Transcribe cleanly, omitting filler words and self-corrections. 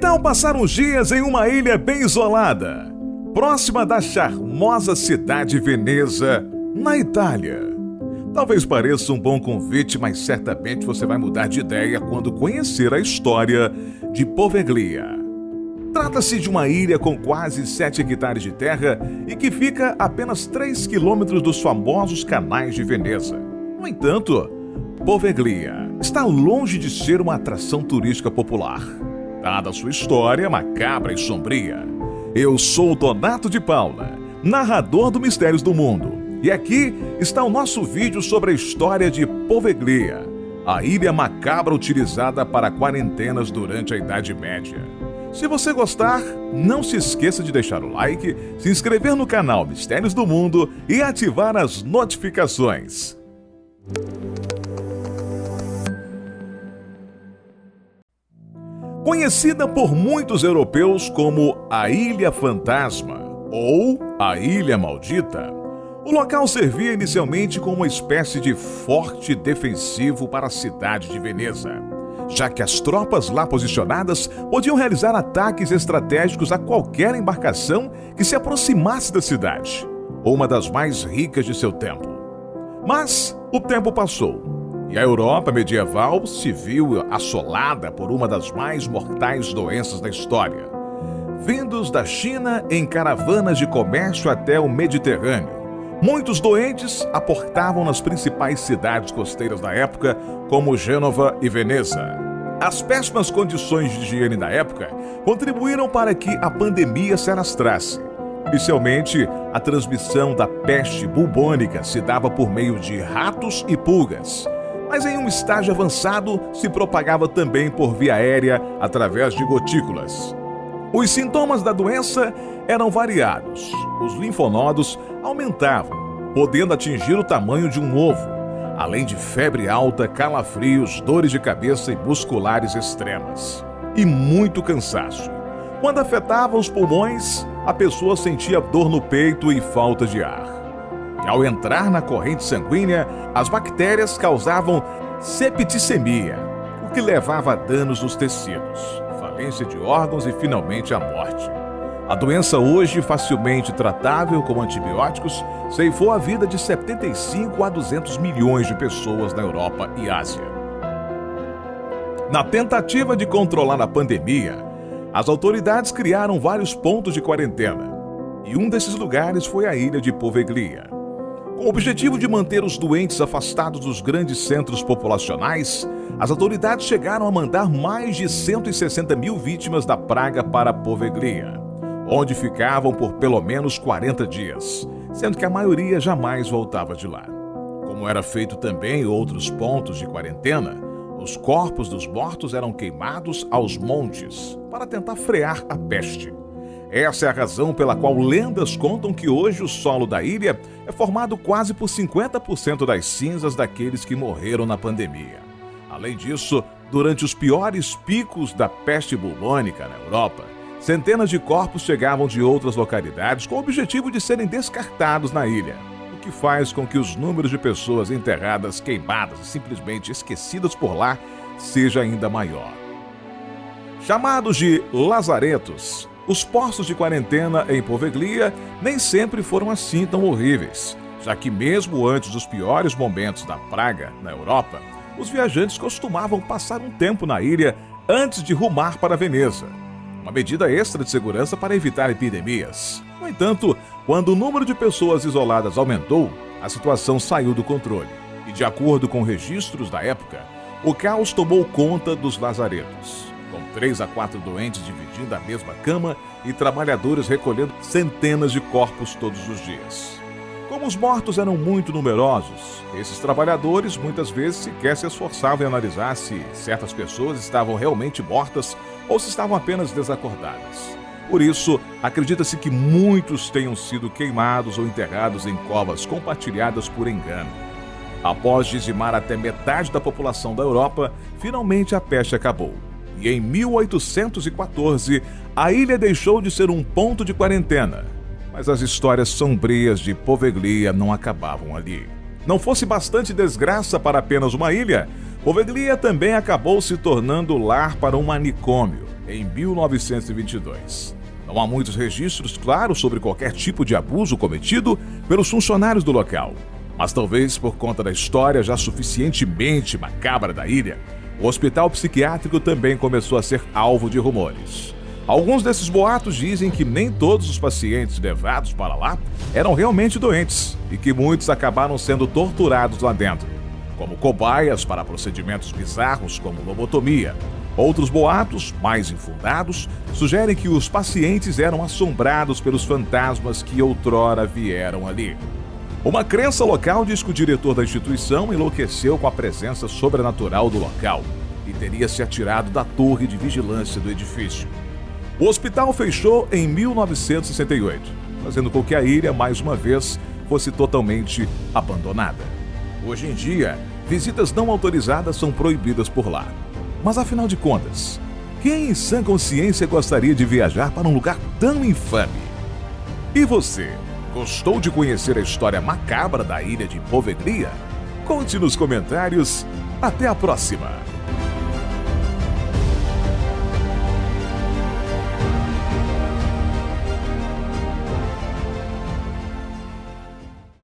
tal passar uns dias em uma ilha bem isolada, próxima da charmosa cidade de Veneza, na Itália? Talvez pareça um bom convite, mas certamente você vai mudar de ideia quando conhecer a história de Poveglia. Trata-se de uma ilha com quase 7 hectares de terra e que fica a apenas 3 quilômetros dos famosos canais de Veneza. No entanto, Poveglia está longe de ser uma atração turística popular, dada a sua história macabra e sombria. Eu sou Donato de Paula, narrador do Mistérios do Mundo, e aqui está o nosso vídeo sobre a história de Poveglia, a ilha macabra utilizada para quarentenas durante a Idade Média. Se você gostar, não se esqueça de deixar o like, se inscrever no canal Mistérios do Mundo e ativar as notificações. Conhecida por muitos europeus como a Ilha Fantasma ou a Ilha Maldita, o local servia inicialmente como uma espécie de forte defensivo para a cidade de Veneza, já que as tropas lá posicionadas podiam realizar ataques estratégicos a qualquer embarcação que se aproximasse da cidade, uma das mais ricas de seu tempo. Mas o tempo passou e a Europa medieval se viu assolada por uma das mais mortais doenças da história, vindos da China em caravanas de comércio até o Mediterrâneo. Muitos doentes aportavam nas principais cidades costeiras da época, como Gênova e Veneza. As péssimas condições de higiene da época contribuíram para que a pandemia se alastrasse. Inicialmente, a transmissão da peste bubônica se dava por meio de ratos e pulgas, mas em um estágio avançado se propagava também por via aérea através de gotículas. Os sintomas da doença eram variados. Os linfonodos aumentavam, podendo atingir o tamanho de um ovo, além de febre alta, calafrios, dores de cabeça e musculares extremas, e muito cansaço. Quando afetava os pulmões, a pessoa sentia dor no peito e falta de ar. E ao entrar na corrente sanguínea, as bactérias causavam septicemia, o que levava a danos nos tecidos, falência de órgãos e finalmente a morte. A doença, hoje facilmente tratável com antibióticos, ceifou a vida de 75 a 200 milhões de pessoas na Europa e Ásia. Na tentativa de controlar a pandemia, as autoridades criaram vários pontos de quarentena, e um desses lugares foi a ilha de Poveglia. Com o objetivo de manter os doentes afastados dos grandes centros populacionais, as autoridades chegaram a mandar mais de 160 mil vítimas da praga para Poveglia, onde ficavam por pelo menos 40 dias, sendo que a maioria jamais voltava de lá. Como era feito também em outros pontos de quarentena, os corpos dos mortos eram queimados aos montes para tentar frear a peste. Essa é a razão pela qual lendas contam que hoje o solo da ilha é formado quase por 50% das cinzas daqueles que morreram na pandemia. Além disso, durante os piores picos da peste bubônica na Europa, centenas de corpos chegavam de outras localidades com o objetivo de serem descartados na ilha, o que faz com que os números de pessoas enterradas, queimadas e simplesmente esquecidas por lá seja ainda maior. Chamados de lazaretos, os postos de quarentena em Poveglia nem sempre foram assim tão horríveis, já que mesmo antes dos piores momentos da praga na Europa, os viajantes costumavam passar um tempo na ilha antes de rumar para Veneza, uma medida extra de segurança para evitar epidemias. No entanto, quando o número de pessoas isoladas aumentou, a situação saiu do controle, e de acordo com registros da época, o caos tomou conta dos lazaretos, com 3 a 4 doentes dividindo a mesma cama e trabalhadores recolhendo centenas de corpos todos os dias. Como os mortos eram muito numerosos, esses trabalhadores muitas vezes sequer se esforçavam em analisar se certas pessoas estavam realmente mortas ou se estavam apenas desacordadas. Por isso, acredita-se que muitos tenham sido queimados ou enterrados em covas compartilhadas por engano. Após dizimar até metade da população da Europa, finalmente a peste acabou. E em 1814, a ilha deixou de ser um ponto de quarentena. Mas as histórias sombrias de Poveglia não acabavam ali. Não fosse bastante desgraça para apenas uma ilha, Poveglia também acabou se tornando lar para um manicômio, em 1922. Não há muitos registros claros sobre qualquer tipo de abuso cometido pelos funcionários do local, mas talvez por conta da história já suficientemente macabra da ilha, o hospital psiquiátrico também começou a ser alvo de rumores. Alguns desses boatos dizem que nem todos os pacientes levados para lá eram realmente doentes e que muitos acabaram sendo torturados lá dentro, como cobaias para procedimentos bizarros como lobotomia. Outros boatos, mais infundados, sugerem que os pacientes eram assombrados pelos fantasmas que outrora vieram ali. Uma crença local diz que o diretor da instituição enlouqueceu com a presença sobrenatural do local e teria se atirado da torre de vigilância do edifício. O hospital fechou em 1968, fazendo com que a ilha, mais uma vez, fosse totalmente abandonada. Hoje em dia, visitas não autorizadas são proibidas por lá. Mas afinal de contas, quem em sã consciência gostaria de viajar para um lugar tão infame? E você, gostou de conhecer a história macabra da ilha de Poveglia? Conte nos comentários. Até a próxima!